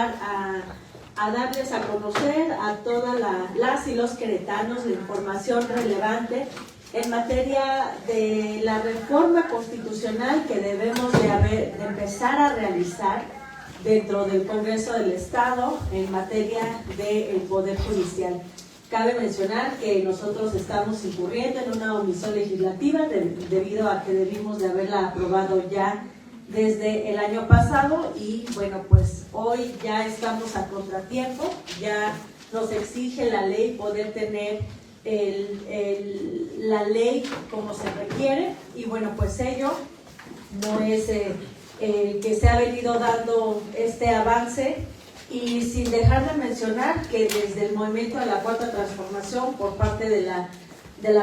empezar a darles a conocer a todas las y los queretanos la información relevante en materia de la reforma constitucional que debemos de empezar a realizar dentro del Congreso del Estado en materia del Poder Judicial. Cabe mencionar que nosotros estamos incurriendo en una omisión legislativa debido a que debimos de haberla aprobado ya desde el año pasado y bueno, pues hoy ya estamos a contratiempo, ya nos exige la ley poder tener la ley como se requiere y bueno, pues ello no es el que se ha venido dando este avance y sin dejar de mencionar que desde el movimiento de la Cuarta Transformación por parte de la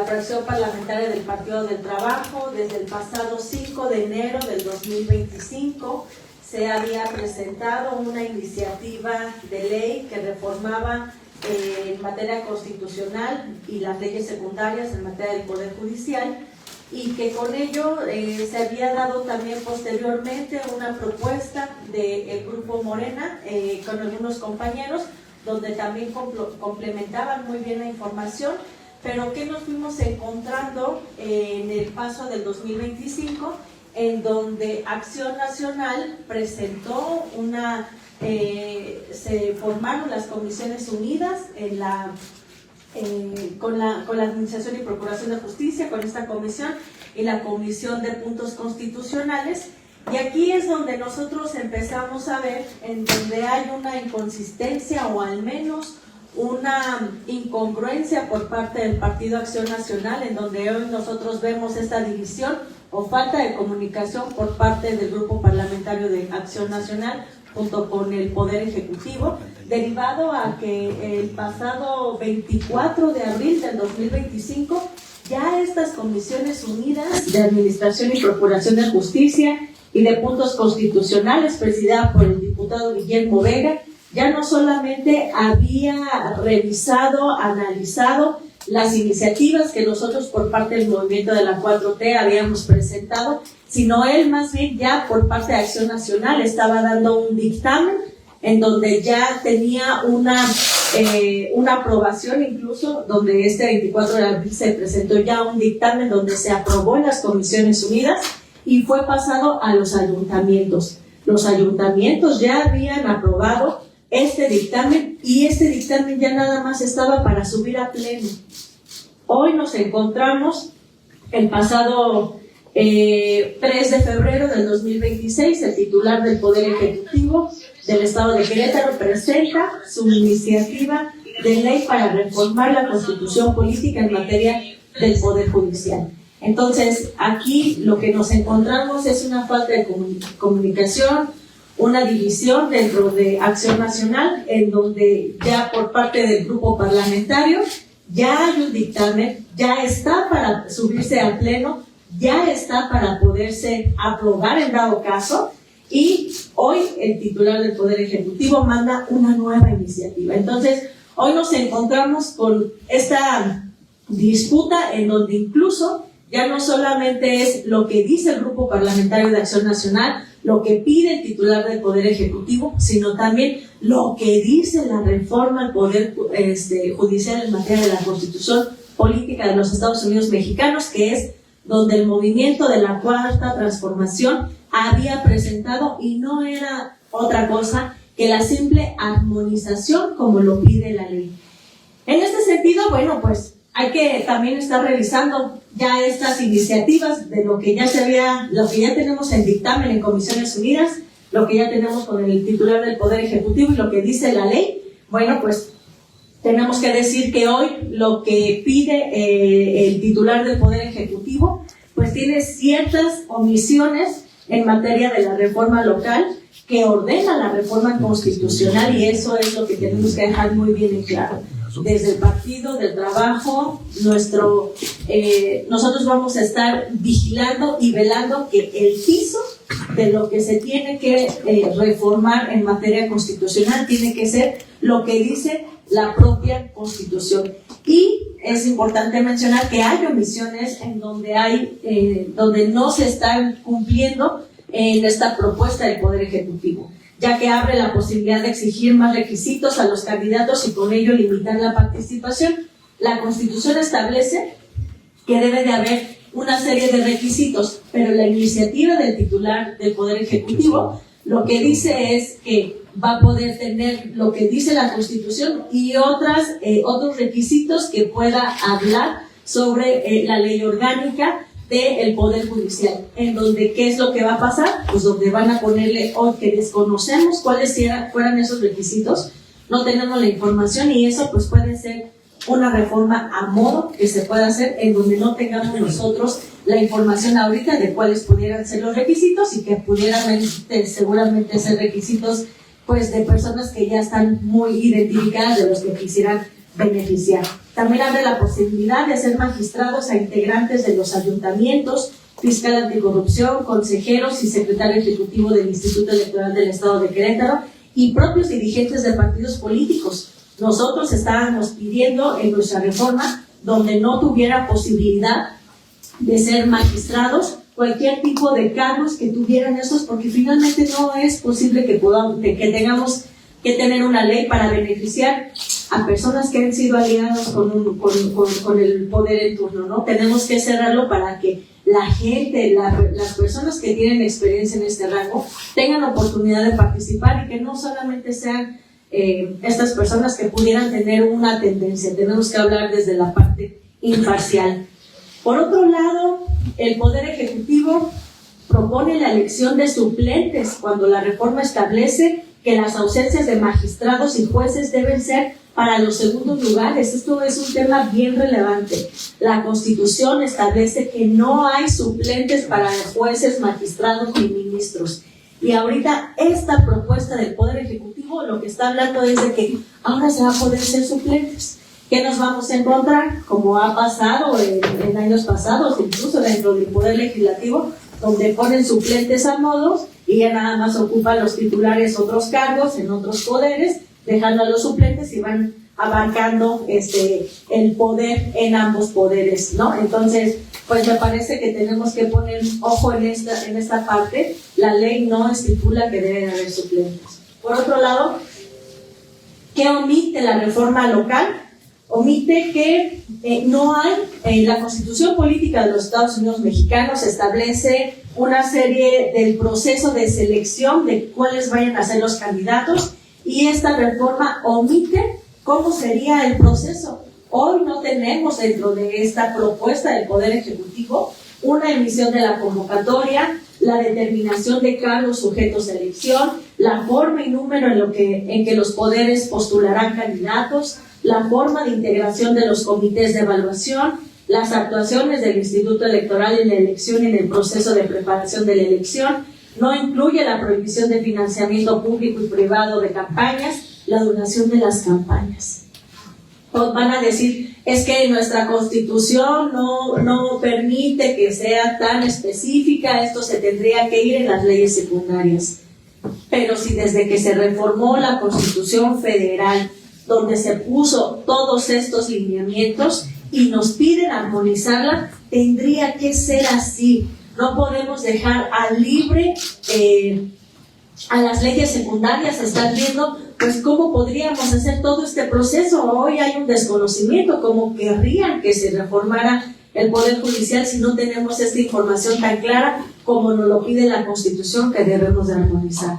fracción parlamentaria del Partido del Trabajo, desde el pasado 5 de enero del 2025 se había presentado una iniciativa de ley que reformaba en materia constitucional y las leyes secundarias en materia del Poder Judicial y que con ello se había dado también posteriormente una propuesta del Grupo Morena con algunos compañeros donde también complementaban muy bien la información, pero que nos fuimos encontrando en el paso del 2025 en donde Acción Nacional presentó se formaron las Comisiones Unidas con la Administración y Procuración de Justicia, con esta comisión y la Comisión de Puntos Constitucionales. Y aquí es donde nosotros empezamos a ver en donde hay una inconsistencia o al menos una incongruencia por parte del Partido Acción Nacional, en donde hoy nosotros vemos esta división o falta de comunicación por parte del Grupo Parlamentario de Acción Nacional junto con el Poder Ejecutivo, derivado a que el pasado 24 de abril del 2025 ya estas Comisiones Unidas de Administración y Procuración de Justicia y de Puntos Constitucionales, presidida por el diputado Guillermo Vega, ya no solamente había revisado, analizado las iniciativas que nosotros por parte del movimiento de la 4T habíamos presentado, sino él más bien ya por parte de Acción Nacional estaba dando un dictamen en donde ya tenía una aprobación, incluso donde este 24 de abril se presentó ya un dictamen donde se aprobó en las Comisiones Unidas y fue pasado a los ayuntamientos. Los ayuntamientos ya habían aprobado este dictamen y este dictamen ya nada más estaba para subir a pleno. Hoy nos encontramos el pasado 3 de febrero del 2026, el titular del Poder Ejecutivo del Estado de Querétaro presenta su iniciativa de ley para reformar la Constitución Política en materia del Poder Judicial. Entonces, aquí lo que nos encontramos es una falta de comunicación, una división dentro de Acción Nacional, en donde ya por parte del grupo parlamentario ya hay un dictamen, ya está para subirse al pleno, ya está para poderse aprobar en dado caso, y hoy el titular del Poder Ejecutivo manda una nueva iniciativa. Entonces, hoy nos encontramos con esta disputa en donde incluso ya no solamente es lo que dice el Grupo Parlamentario de Acción Nacional, lo que pide el titular del Poder Ejecutivo, sino también lo que dice la reforma al Poder Judicial en materia de la Constitución Política de los Estados Unidos Mexicanos, que es donde el movimiento de la Cuarta Transformación había presentado y no era otra cosa que la simple armonización como lo pide la ley. En este sentido, bueno, pues hay que también estar revisando ya estas iniciativas de lo que ya tenemos en dictamen en Comisiones Unidas, lo que ya tenemos con el titular del Poder Ejecutivo y lo que dice la ley. Bueno, pues tenemos que decir que hoy lo que pide el titular del Poder Ejecutivo, pues tiene ciertas omisiones en materia de la reforma local que ordena la reforma constitucional, y eso es lo que tenemos que dejar muy bien en claro. Desde el Partido del Trabajo, nosotros vamos a estar vigilando y velando que el piso de lo que se tiene que reformar en materia constitucional tiene que ser lo que dice la propia Constitución. Y es importante mencionar que hay omisiones en donde no se están cumpliendo en esta propuesta del Poder Ejecutivo. ya que abre la posibilidad de exigir más requisitos a los candidatos y con ello limitar la participación. La Constitución establece que debe de haber una serie de requisitos, pero la iniciativa del titular del Poder Ejecutivo lo que dice es que va a poder tener lo que dice la Constitución y otros requisitos que pueda hablar sobre la ley orgánica del Poder Judicial, en donde ¿qué es lo que va a pasar? Pues donde van a ponerle que desconocemos cuáles fueran esos requisitos, no tenemos la información y eso pues puede ser una reforma a modo que se pueda hacer en donde no tengamos nosotros la información ahorita de cuáles pudieran ser los requisitos y que pudieran seguramente ser requisitos pues de personas que ya están muy identificadas de los que quisieran beneficiar. También abre la posibilidad de hacer magistrados a integrantes de los ayuntamientos, fiscal anticorrupción, consejeros y secretario ejecutivo del Instituto Electoral del Estado de Querétaro y propios dirigentes de partidos políticos. Nosotros estábamos pidiendo en nuestra reforma donde no tuviera posibilidad de ser magistrados cualquier tipo de cargos que tuvieran esos, porque finalmente no es posible que tengamos que tener una ley para beneficiar a personas que han sido aliados con el poder en turno, ¿no? Tenemos que cerrarlo para que la gente, las personas que tienen experiencia en este rango tengan oportunidad de participar y que no solamente sean estas personas que pudieran tener una tendencia. Tenemos que hablar desde la parte imparcial. Por otro lado, el Poder Ejecutivo propone la elección de suplentes cuando la reforma establece que las ausencias de magistrados y jueces deben ser para los segundos lugares. Esto es un tema bien relevante. La Constitución establece que no hay suplentes para jueces, magistrados ni ministros. Y ahorita esta propuesta del Poder Ejecutivo lo que está hablando es de que ahora se va a poder ser suplentes. ¿Qué nos vamos a encontrar? Como ha pasado en años pasados, incluso dentro del Poder Legislativo, donde ponen suplentes a modos y ya nada más ocupan los titulares otros cargos en otros poderes, dejando a los suplentes y van abarcando el poder en ambos poderes, ¿no? Entonces, pues me parece que tenemos que poner ojo en esta parte. La ley no estipula que deben haber suplentes. Por otro lado, ¿qué omite la reforma local? Omite que no hay, la Constitución Política de los Estados Unidos Mexicanos establece una serie del proceso de selección de cuáles vayan a ser los candidatos y esta reforma omite cómo sería el proceso. Hoy no tenemos dentro de esta propuesta del Poder Ejecutivo una emisión de la convocatoria, la determinación de cargos sujetos a elección, la forma y número en que los poderes postularán candidatos, la forma de integración de los comités de evaluación, las actuaciones del Instituto Electoral en la elección y en el proceso de preparación de la elección. No incluye la prohibición de financiamiento público y privado de campañas, la duración de las campañas. Van a decir, es que nuestra Constitución no permite que sea tan específica, esto se tendría que ir en las leyes secundarias. Pero si desde que se reformó la Constitución Federal, donde se puso todos estos lineamientos y nos piden armonizarla, tendría que ser así. No podemos dejar a libre a las leyes secundarias. Están viendo pues cómo podríamos hacer todo este proceso. Hoy hay un desconocimiento, como querrían que se reformara el Poder Judicial si no tenemos esta información tan clara como nos lo pide la Constitución que debemos de armonizar.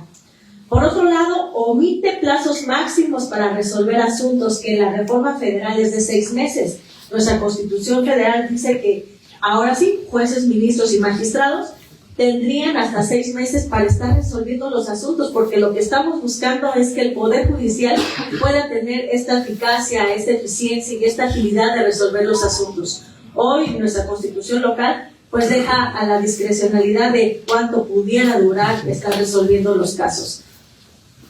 Por otro lado, omite plazos máximos para resolver asuntos, que en la reforma federal es de 6 meses. Nuestra Constitución Federal dice que ahora sí, jueces, ministros y magistrados tendrían hasta 6 meses para estar resolviendo los asuntos, porque lo que estamos buscando es que el Poder Judicial pueda tener esta eficacia, esta eficiencia y esta agilidad de resolver los asuntos. Hoy nuestra Constitución local pues deja a la discrecionalidad de cuánto pudiera durar estar resolviendo los casos.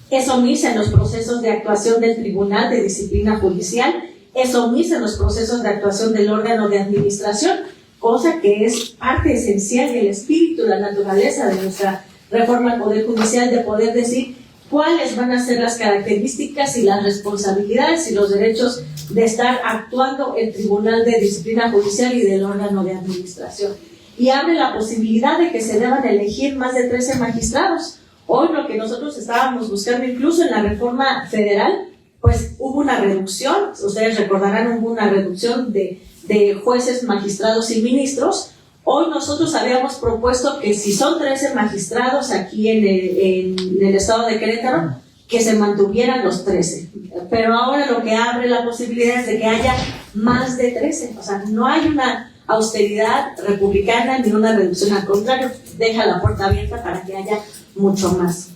Es omisa en los procesos de actuación del Tribunal de Disciplina Judicial, es omisa en los procesos de actuación del órgano de administración, cosa que es parte esencial del espíritu, la naturaleza de nuestra reforma al Poder Judicial, de poder decir cuáles van a ser las características y las responsabilidades y los derechos de estar actuando el Tribunal de Disciplina Judicial y del órgano de administración. Y abre la posibilidad de que se deban elegir más de 13 magistrados. Hoy lo que nosotros estábamos buscando, incluso en la reforma federal, pues hubo una reducción, ustedes recordarán, hubo una reducción de jueces, magistrados y ministros. Hoy nosotros habíamos propuesto que si son 13 magistrados aquí en el estado de Querétaro, que se mantuvieran los 13. Pero ahora lo que abre la posibilidad es de que haya más de 13. O sea, no hay una austeridad republicana ni una reducción, al contrario, deja la puerta abierta para que haya mucho más.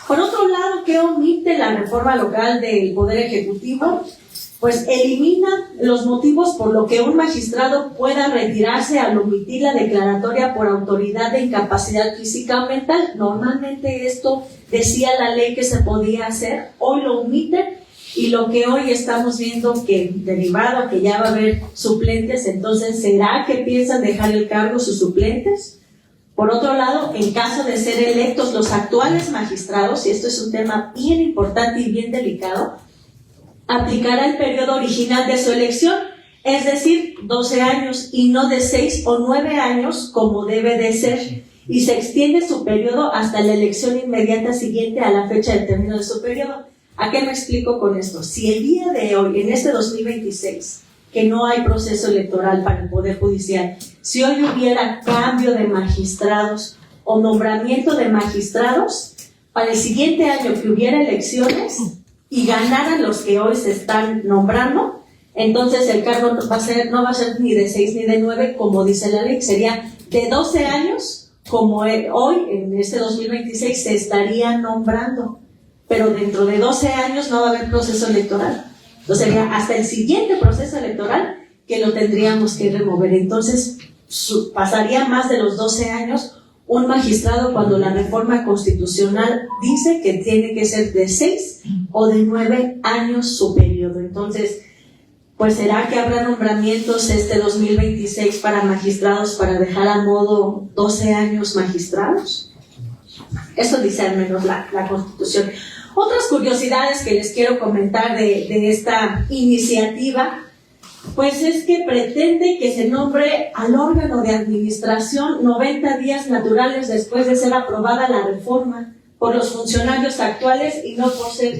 Por otro lado, ¿qué omite la reforma local del Poder Ejecutivo? Pues elimina los motivos por los que un magistrado pueda retirarse al omitir la declaratoria por autoridad de incapacidad física o mental. Normalmente esto decía la ley que se podía hacer, hoy lo omite, y lo que hoy estamos viendo que derivado que ya va a haber suplentes, entonces ¿será que piensan dejar el cargo sus suplentes? Por otro lado, en caso de ser electos los actuales magistrados, y esto es un tema bien importante y bien delicado, aplicará el periodo original de su elección, es decir, 12 años y no de 6 o 9 años como debe de ser, y se extiende su periodo hasta la elección inmediata siguiente a la fecha de término de su periodo. ¿A qué me explico con esto? Si el día de hoy, en este 2026, que no hay proceso electoral para el Poder Judicial, si hoy hubiera cambio de magistrados o nombramiento de magistrados, para el siguiente año que hubiera elecciones y ganaran los que hoy se están nombrando, entonces el cargo no va a ser ni de 6 ni de 9, como dice la ley, sería de 12 años, como hoy, en este 2026, se estaría nombrando. Pero dentro de 12 años no va a haber proceso electoral. Entonces sería hasta el siguiente proceso electoral que lo tendríamos que remover. Entonces pasaría más de los 12 años un magistrado cuando la reforma constitucional dice que tiene que ser de 6 o de 9 años su periodo. Entonces, pues ¿será que habrá nombramientos este 2026 para magistrados para dejar a modo 12 años magistrados? Eso dice al menos la Constitución. Otras curiosidades que les quiero comentar de esta iniciativa, pues es que pretende que se nombre al órgano de administración 90 días naturales después de ser aprobada la reforma por los funcionarios actuales y no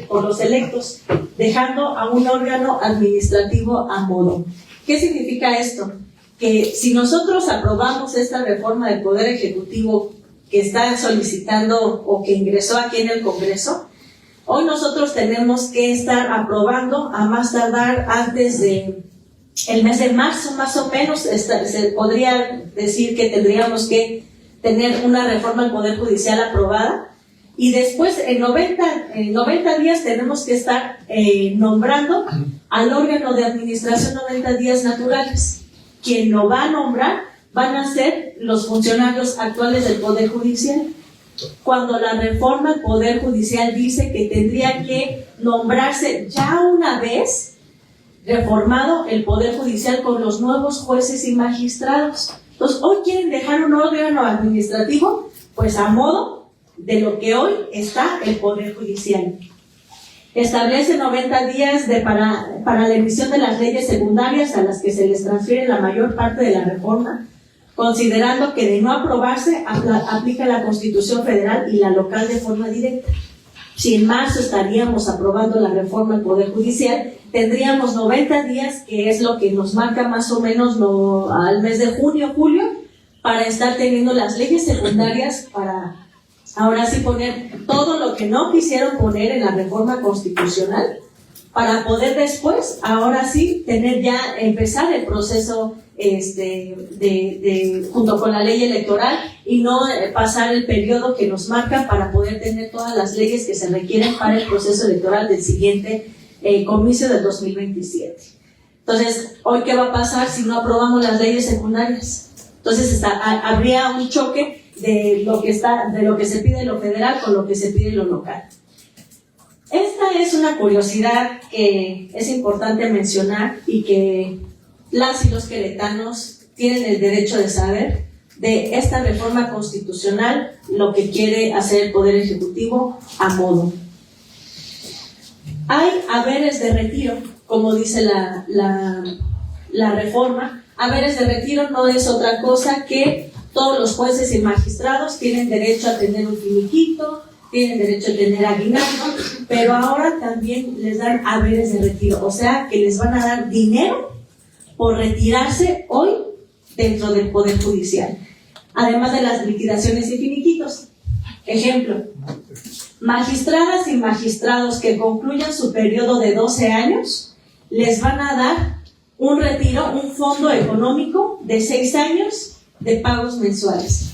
por los electos, dejando a un órgano administrativo a modo. ¿Qué significa esto? Que si nosotros aprobamos esta reforma del Poder Ejecutivo que está solicitando o que ingresó aquí en el Congreso, hoy nosotros tenemos que estar aprobando a más tardar antes de el mes de marzo, más o menos. Se podría decir que tendríamos que tener una reforma del Poder Judicial aprobada, y después en 90 días tenemos que estar nombrando al órgano de administración 90 días naturales. Quien lo va a nombrar van a ser los funcionarios actuales del Poder Judicial. Cuando la reforma del Poder Judicial dice que tendría que nombrarse ya una vez reformado el Poder Judicial con los nuevos jueces y magistrados. Entonces, hoy quieren dejar un órgano administrativo, pues a modo de lo que hoy está el Poder Judicial. Establece 90 días para la emisión de las leyes secundarias a las que se les transfiere la mayor parte de la reforma, considerando que de no aprobarse aplica la Constitución Federal y la local de forma directa. Si en marzo estaríamos aprobando la reforma del Poder Judicial, tendríamos 90 días, que es lo que nos marca más o menos al mes de junio, julio, para estar teniendo las leyes secundarias para ahora sí poner todo lo que no quisieron poner en la reforma constitucional, para poder después, ahora sí, empezar el proceso junto con la ley electoral y no pasar el periodo que nos marca para poder tener todas las leyes que se requieren para el proceso electoral del siguiente comicio del 2027. Entonces, ¿hoy qué va a pasar si no aprobamos las leyes secundarias? Entonces habría un choque de lo que se pide en lo federal con lo que se pide en lo local. Esta es una curiosidad que es importante mencionar y que las y los queretanos tienen el derecho de saber de esta reforma constitucional, lo que quiere hacer el Poder Ejecutivo a modo. Hay haberes de retiro, como dice la reforma. Haberes de retiro no es otra cosa que Todos los jueces y magistrados tienen derecho a tener un finiquito, tienen derecho a tener aguinaldo, pero ahora también les dan haberes de retiro, o sea que les van a dar dinero por retirarse hoy dentro del Poder Judicial, además de las liquidaciones y finiquitos. Ejemplo, magistradas y magistrados que concluyan su periodo de 12 años, les van a dar un retiro, un fondo económico de 6 años de pagos mensuales.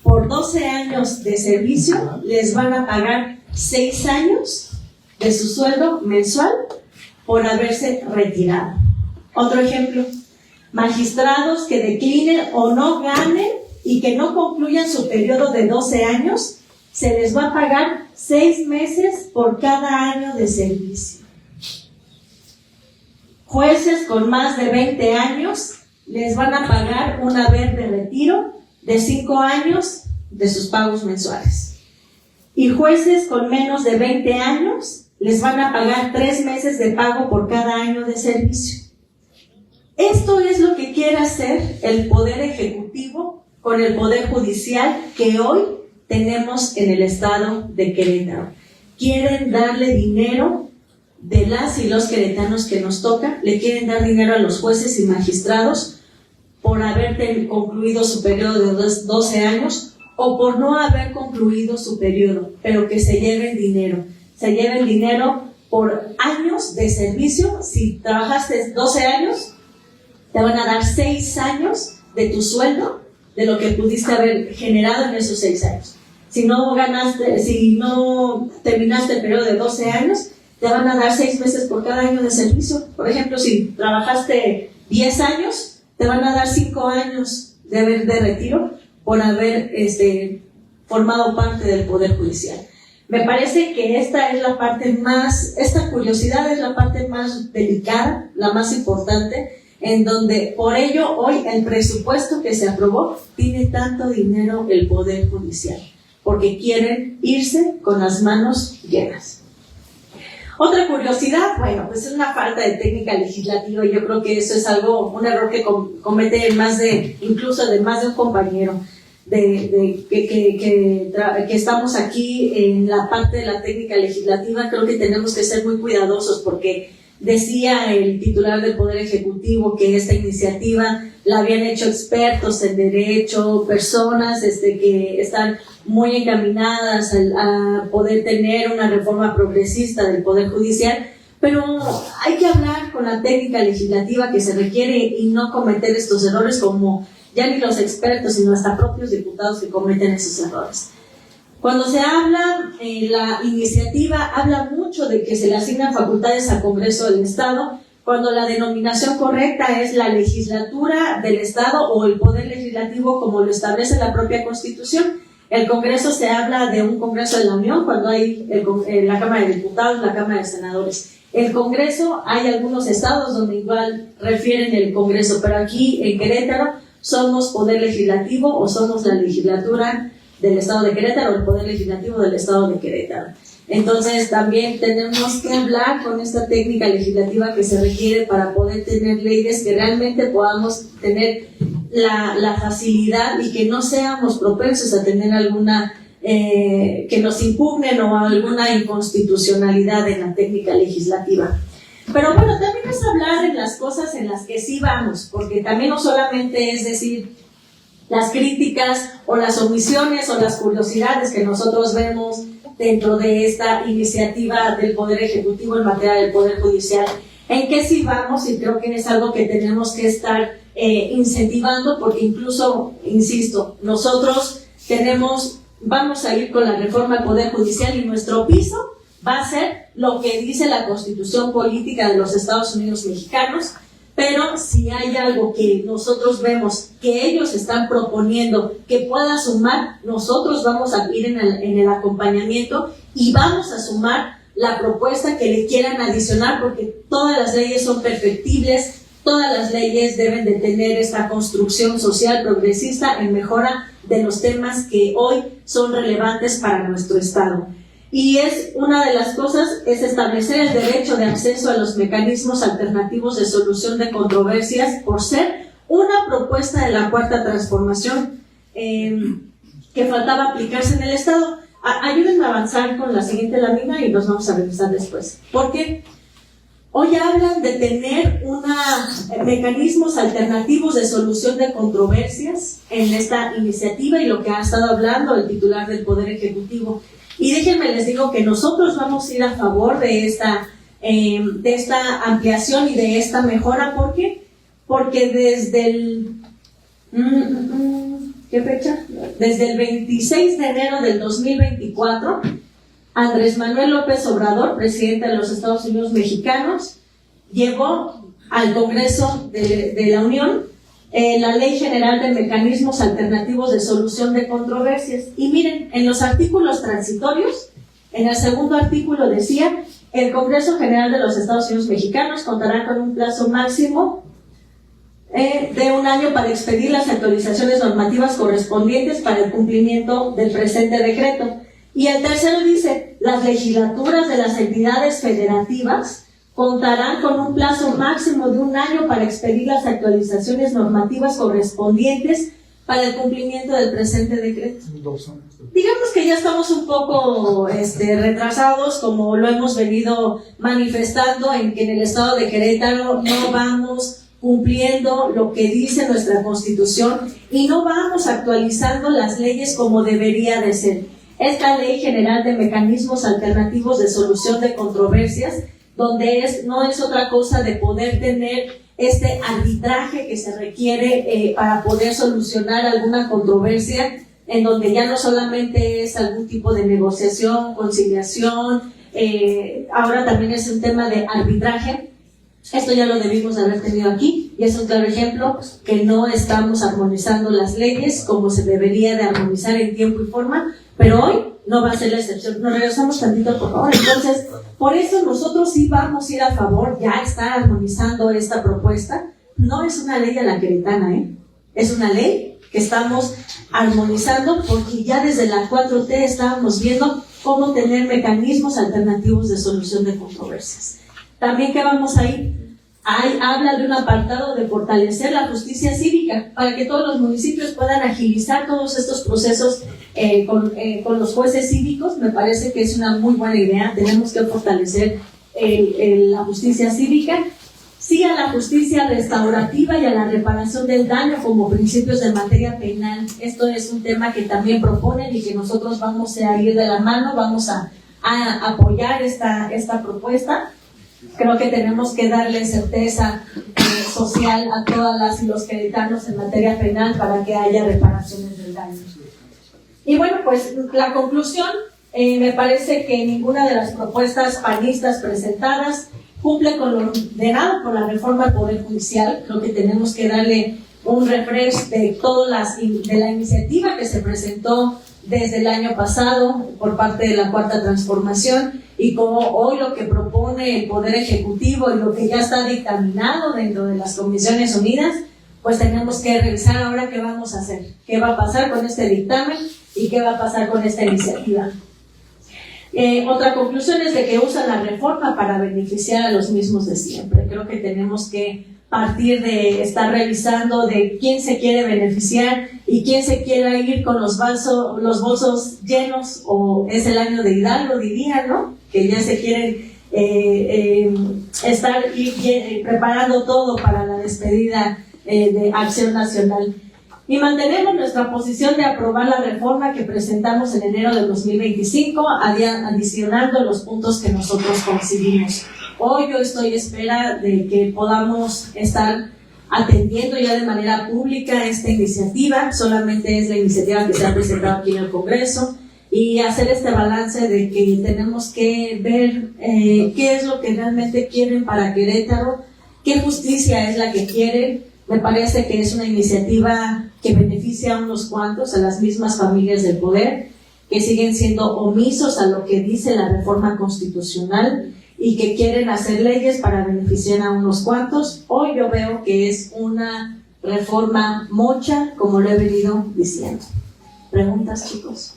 Por 12 años de servicio, les van a pagar 6 años de su sueldo mensual por haberse retirado. Otro ejemplo, magistrados que declinen o no ganen y que no concluyan su periodo de 12 años, se les va a pagar 6 meses por cada año de servicio. Jueces con más de 20 años les van a pagar un haber de retiro de 5 años de sus pagos mensuales. Y jueces con menos de 20 años les van a pagar 3 meses de pago por cada año de servicio. Esto es lo que quiere hacer el Poder Ejecutivo con el Poder Judicial que hoy tenemos en el estado de Querétaro. Quieren darle dinero de las y los queretanos que nos toca, le quieren dar dinero a los jueces y magistrados por haber concluido su periodo de 12 años o por no haber concluido su periodo, pero que se lleven dinero. Se lleven dinero por años de servicio. Si trabajaste 12 años, te van a dar 6 años de tu sueldo, de lo que pudiste haber generado en esos 6 años. Si no terminaste el periodo de 12 años, te van a dar 6 meses por cada año de servicio. Por ejemplo, si trabajaste 10 años, te van a dar 5 años de retiro por haber formado parte del Poder Judicial. Me parece que esta curiosidad es la parte más delicada, la más importante, en donde por ello hoy el presupuesto que se aprobó tiene tanto dinero el Poder Judicial, porque quieren irse con las manos llenas. Otra curiosidad, bueno, pues es una falta de técnica legislativa, y yo creo que eso es un error que comete incluso de más de un compañero, que estamos aquí en la parte de la técnica legislativa. Creo que tenemos que ser muy cuidadosos, porque decía el titular del Poder Ejecutivo que esta iniciativa la habían hecho expertos en derecho, personas que están muy encaminadas a poder tener una reforma progresista del Poder Judicial, pero hay que hablar con la técnica legislativa que se requiere y no cometer estos errores como ya ni los expertos, sino hasta propios diputados que cometen esos errores. Cuando se habla, la iniciativa habla mucho de que se le asignan facultades al Congreso del Estado, cuando la denominación correcta es la legislatura del Estado o el Poder Legislativo, como lo establece la propia Constitución. El Congreso, se habla de un Congreso de la Unión cuando hay la Cámara de Diputados, la Cámara de Senadores. El Congreso, hay algunos estados donde igual refieren el Congreso, pero aquí en Querétaro somos Poder Legislativo o somos la legislatura del Estado de Querétaro, el Poder Legislativo del Estado de Querétaro. Entonces también tenemos que hablar con esta técnica legislativa que se requiere para poder tener leyes que realmente podamos tener la facilidad y que no seamos propensos a tener alguna que nos impugnen o alguna inconstitucionalidad en la técnica legislativa. Pero bueno, también es hablar en las cosas en las que sí vamos, porque también no solamente es decir las críticas o las omisiones o las curiosidades que nosotros vemos dentro de esta iniciativa del Poder Ejecutivo en materia del Poder Judicial, en qué sí vamos, y creo que es algo que tenemos que estar incentivando, porque incluso, insisto, nosotros vamos a ir con la reforma al Poder Judicial y nuestro piso va a ser lo que dice la Constitución Política de los Estados Unidos Mexicanos. Pero si hay algo que nosotros vemos que ellos están proponiendo que pueda sumar, nosotros vamos a ir en el acompañamiento y vamos a sumar la propuesta que le quieran adicionar, porque todas las leyes son perfectibles, todas las leyes deben de tener esta construcción social progresista en mejora de los temas que hoy son relevantes para nuestro Estado. Y una de las cosas es establecer el derecho de acceso a los mecanismos alternativos de solución de controversias, por ser una propuesta de la Cuarta Transformación que faltaba aplicarse en el Estado. Ayúdenme a avanzar con la siguiente lámina y nos vamos a revisar después. Porque hoy hablan de tener mecanismos alternativos de solución de controversias en esta iniciativa y lo que ha estado hablando el titular del Poder Ejecutivo. Y déjenme les digo que nosotros vamos a ir a favor de esta ampliación y de esta mejora. ¿Por qué? Porque desde el... ¿qué fecha? Desde el 26 de enero del 2024, Andrés Manuel López Obrador, presidente de los Estados Unidos mexicanos, llevó al Congreso de la Unión la Ley General de Mecanismos Alternativos de Solución de Controversias. Y miren, en los artículos transitorios, en el segundo artículo decía: el Congreso General de los Estados Unidos mexicanos contará con un plazo máximo de un año para expedir las actualizaciones normativas correspondientes para el cumplimiento del presente decreto. Y el tercero dice: las legislaturas de las entidades federativas contarán con un plazo máximo de un año para expedir las actualizaciones normativas correspondientes para el cumplimiento del presente decreto. Digamos que ya estamos un poco retrasados, como lo hemos venido manifestando, en que en el estado de Querétaro no vamos cumpliendo lo que dice nuestra Constitución y no vamos actualizando las leyes como debería de ser. Esta Ley General de Mecanismos Alternativos de Solución de Controversias, donde no es otra cosa de poder tener este arbitraje que se requiere para poder solucionar alguna controversia, en donde ya no solamente es algún tipo de negociación, conciliación, ahora también es un tema de arbitraje. Esto ya lo debimos de haber tenido aquí y es un claro ejemplo que no estamos armonizando las leyes como se debería de armonizar en tiempo y forma, pero hoy no va a ser la excepción. Nos regresamos tantito, por favor. Entonces, por eso nosotros sí vamos a ir a favor, ya está armonizando esta propuesta. No es una ley a la queretana, es una ley que estamos armonizando porque ya desde la 4T estábamos viendo cómo tener mecanismos alternativos de solución de controversias. También, ¿qué vamos a ir? Habla de un apartado de fortalecer la justicia cívica para que todos los municipios puedan agilizar todos estos procesos con los jueces cívicos. Me parece que es una muy buena idea. Tenemos que fortalecer la justicia cívica. Sí a la justicia restaurativa y a la reparación del daño como principios de materia penal. Esto es un tema que también proponen y que nosotros vamos a ir de la mano, vamos a apoyar esta propuesta. Creo que tenemos que darle certeza social a todas las y los queretanos en materia penal para que haya reparaciones del daño. Y bueno, pues la conclusión, me parece que ninguna de las propuestas panistas presentadas cumple con lo ordenado por la reforma al Poder Judicial. Creo que tenemos que darle un refresh de la iniciativa que se presentó desde el año pasado por parte de la Cuarta Transformación y como hoy lo que propone el Poder Ejecutivo y lo que ya está dictaminado dentro de las Comisiones Unidas, pues tenemos que revisar ahora qué vamos a hacer, qué va a pasar con este dictamen y qué va a pasar con esta iniciativa. Otra conclusión es de que usan la reforma para beneficiar a los mismos de siempre. Creo que tenemos que partir de estar revisando de quién se quiere beneficiar y quién se quiere ir con los bolsos llenos, o es el año de Hidalgo, diría, ¿no? Que ya se quieren estar preparando todo para la despedida de Acción Nacional. Y mantenemos nuestra posición de aprobar la reforma que presentamos en enero de 2025, adicionando los puntos que nosotros coincidimos. Hoy yo estoy a espera de que podamos estar atendiendo ya de manera pública esta iniciativa. Solamente es la iniciativa que se ha presentado aquí en el Congreso, y hacer este balance de que tenemos que ver qué es lo que realmente quieren para Querétaro, qué justicia es la que quieren. Me parece que es una iniciativa que beneficia a unos cuantos, a las mismas familias del poder, que siguen siendo omisos a lo que dice la reforma constitucional y que quieren hacer leyes para beneficiar a unos cuantos. Hoy yo veo que es una reforma mocha, como lo he venido diciendo. ¿Preguntas, chicos?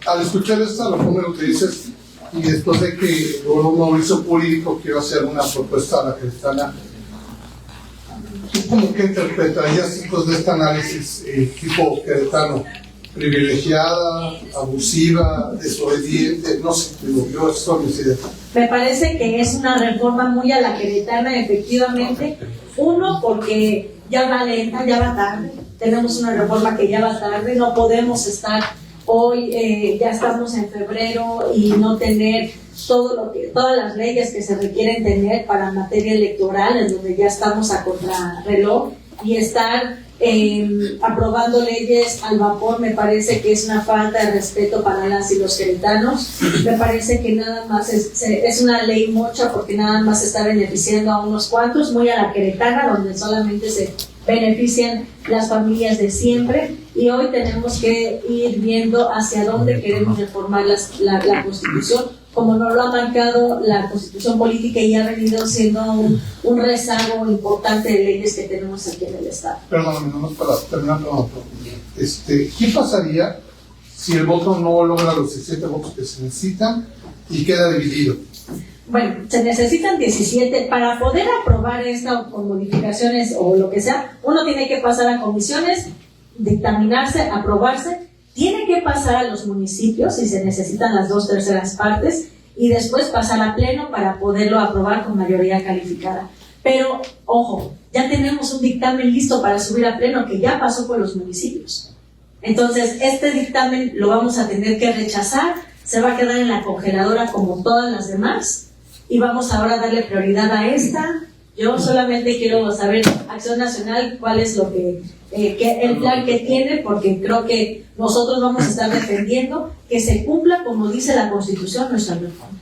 Al escuchar esta reforma, lo que dices, y después de que el Mauricio Político quiero hacer una propuesta a la queretana, ¿Tú cómo que interpretarías pues, de este análisis tipo queretano? Privilegiada, abusiva, desobediente, no sé, digo, yo son mis ideas. Me parece que es una reforma muy a la queretana, efectivamente. Uno, porque ya va lenta, ya va tarde. Tenemos una reforma que ya va tarde, no podemos estar hoy, ya estamos en febrero y no tener todas las leyes que se requieren tener para materia electoral, en donde ya estamos a contrarreloj, y estar aprobando leyes al vapor. Me parece que es una falta de respeto para las y los queretanos. Me parece que nada más es una ley mocha, porque nada más está beneficiando a unos cuantos, muy a la queretana, donde solamente se benefician las familias de siempre, y hoy tenemos que ir viendo hacia dónde queremos reformar la Constitución, como nos lo ha marcado la Constitución política y ha venido siendo un rezago importante de leyes que tenemos aquí en el Estado. Perdóname, nomás para terminar con otro. ¿Qué pasaría si el voto no logra los 17 votos que se necesitan y queda dividido? Bueno, se necesitan 17 para poder aprobar esta con modificaciones o lo que sea. Uno tiene que pasar a comisiones, dictaminarse, aprobarse, tiene que pasar a los municipios si se necesitan las 2/3 partes, y después pasar a pleno para poderlo aprobar con mayoría calificada. Pero, ojo, ya tenemos un dictamen listo para subir a pleno que ya pasó por los municipios. Entonces, este dictamen lo vamos a tener que rechazar, se va a quedar en la congeladora como todas las demás, y vamos ahora a darle prioridad a esta. Yo solamente quiero saber, Acción Nacional, cuál es lo que el plan que tiene, porque creo que nosotros vamos a estar defendiendo que se cumpla, como dice la Constitución, nuestra reforma.